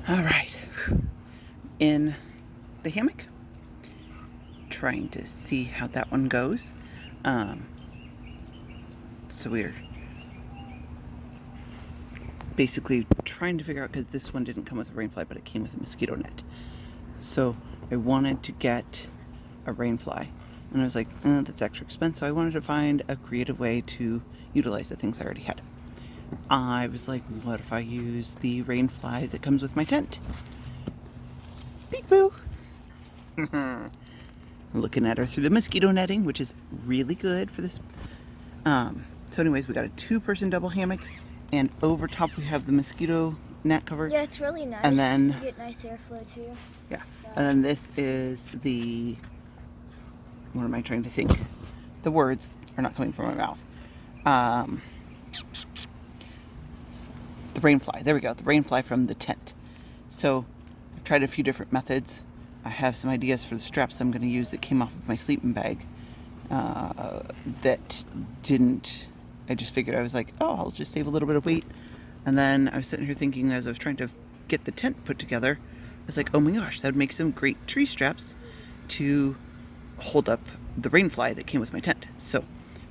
All right, in the hammock, trying to see how that one goes. So we're basically trying to figure out, because this one didn't come with a rainfly, but it came with a mosquito net. So I wanted to get a rainfly, and I was like, that's extra expensive. So I wanted to find a creative way to utilize the things I already had. I was like, what if I use the rainfly that comes with my tent? Peek boo! Looking at her through the mosquito netting, which is really good for this. So anyways, we got a 2-person double hammock, and over top we have the mosquito net cover. Yeah, it's really nice. And then you get nice airflow too. Yeah. And then this is the, what am I trying to think? The words are not coming from my mouth. The rainfly. There we go. The rainfly from the tent. So I've tried a few different methods. I have some ideas for the straps I'm going to use that came off of my sleeping bag. That didn't. I just figured, I was like, oh, I'll just save a little bit of weight. And then I was sitting here thinking, as I was trying to get the tent put together, I was like, oh my gosh, that would make some great tree straps to hold up the rainfly that came with my tent. So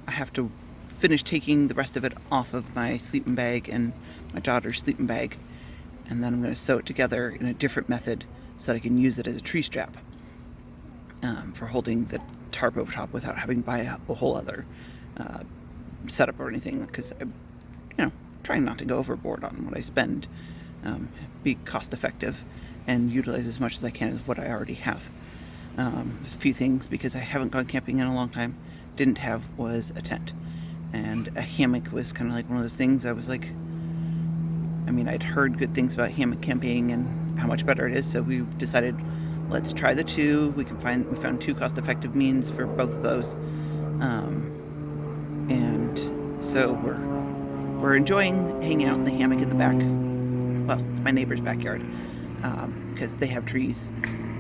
I have to finish taking the rest of it off of my sleeping bag and my daughter's sleeping bag, and then I'm going to sew it together in a different method so that I can use it as a tree strap for holding the tarp over top without having to buy a whole other setup or anything, because I'm trying not to go overboard on what I spend, be cost effective and utilize as much as I can of what I already have. A few things, because I haven't gone camping in a long time, didn't have, was a tent. And a hammock was kind of like one of those things I was like, I'd heard good things about hammock camping and how much better it is, so we decided, let's try the two. We found 2 cost-effective means for both of those. And so we're enjoying hanging out in the hammock in the back. Well, it's my neighbor's backyard, because they have trees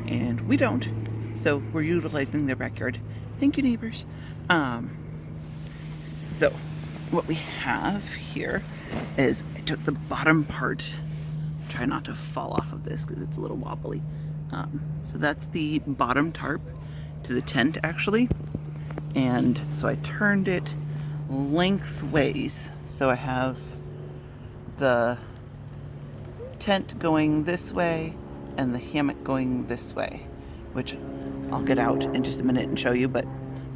and we don't. So we're utilizing their backyard. Thank you, neighbors. So what we have here is, I took the bottom part, try not to fall off of this because it's a little wobbly. So that's the bottom tarp to the tent, actually. And so I turned it lengthways. So I have the tent going this way and the hammock going this way, which I'll get out in just a minute and show you, but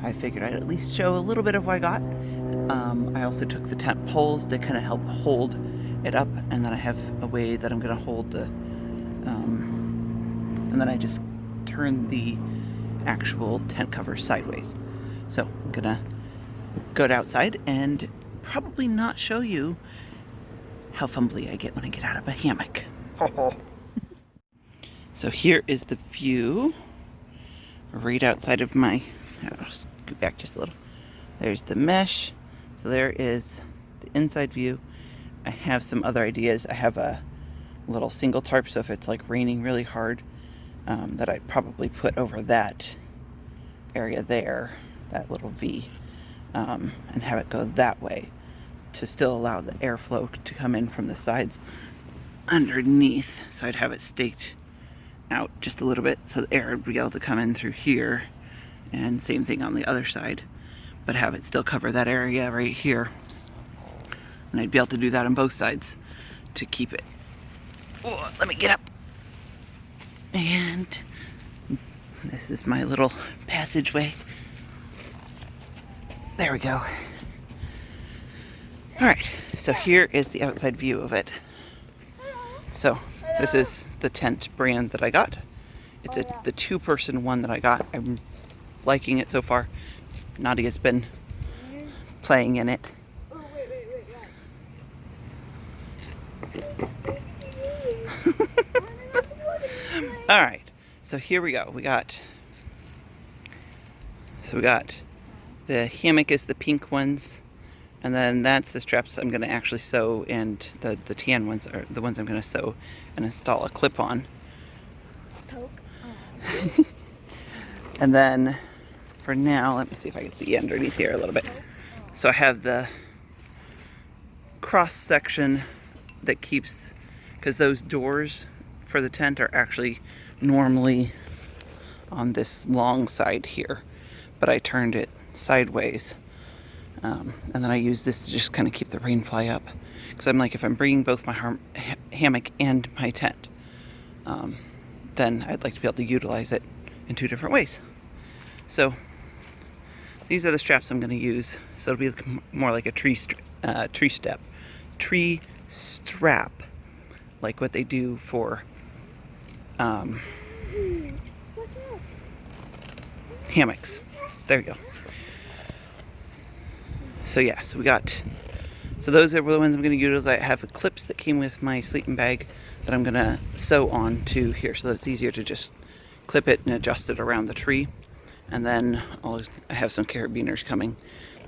I figured I'd at least show a little bit of what I got. I also took the tent poles to kind of help hold it up, and then I have a way that I'm going to hold the, and then I just turn the actual tent cover sideways. So I'm going to go outside and probably not show you how fumbly I get when I get out of a hammock. So here is the view right outside of my, I'll scoot back just a little. There's the mesh. So there is the inside view. I have some other ideas. I have a little single tarp, so if it's like raining really hard, that I'd probably put over that area there, that little V, and have it go that way to still allow the airflow to come in from the sides underneath. So I'd have it staked out just a little bit so the air would be able to come in through here, and same thing on the other side, but have it still cover that area right here. And I'd be able to do that on both sides to keep it. Oh, let me get up. And this is my little passageway. There we go. Alright, so here is the outside view of it. So this is the tent brand that I got. It's the 2-person one that I got. I'm liking it so far. Nadia's been playing in it. Alright, so here we go. We got the hammock is the pink ones, and then that's the straps I'm going to actually sew, and the tan ones are the ones I'm going to sew and install a clip on. And then for now, let me see if I can see underneath here a little bit. So I have the cross section that keeps, because those doors for the tent are actually normally on this long side here, but I turned it sideways. And then I use this to just kind of keep the rainfly up. Because I'm like, if I'm bringing both my hammock and my tent, then I'd like to be able to utilize it in 2 different ways. So these are the straps I'm going to use. So it'll be more like a tree strap, like what they do for Watch out. hammocks. There you go. So yeah, so those are the ones I'm going to use. I have clips that came with my sleeping bag that I'm going to sew on to here so that it's easier to just clip it and adjust it around the tree. And then I have some carabiners coming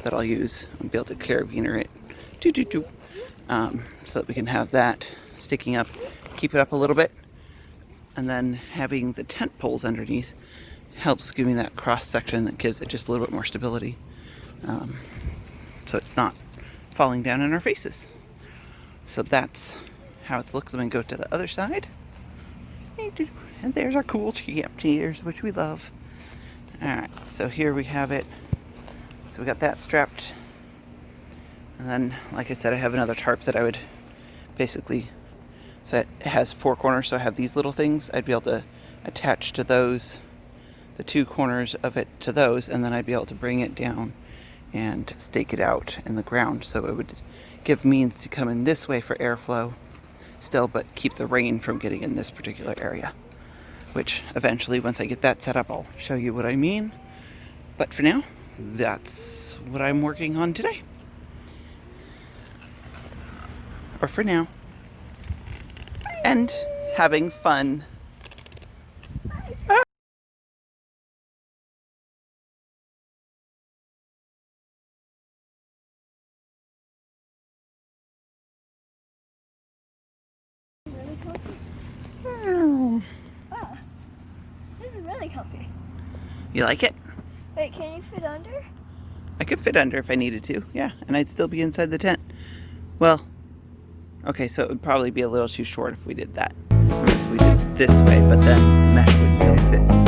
that I'll use. I'll be able to carabiner it so that we can have that sticking up, keep it up a little bit. And then having the tent poles underneath helps give me that cross section that gives it just a little bit more stability. So it's not falling down in our faces. So that's how it looks. I'm going to go to the other side. And there's our cool camp chairs, which we love. Alright, so here we have it. So we got that strapped. And then, like I said, I have another tarp that I would basically, so it has 4 corners, so I have these little things. I'd be able to attach to those, the 2 corners of it to those, and then I'd be able to bring it down and stake it out in the ground. So it would give means to come in this way for airflow still, but keep the rain from getting in this particular area. Which eventually, once I get that set up, I'll show you what I mean. But for now, that's what I'm working on today. Or for now. And having fun. Really comfy. Oh. Wow. This is really comfy. You like it? Wait, can you fit under? I could fit under if I needed to, yeah. And I'd still be inside the tent. Well, okay, so it would probably be a little too short if we did that. Unless we did it this way, but then the mesh wouldn't really fit.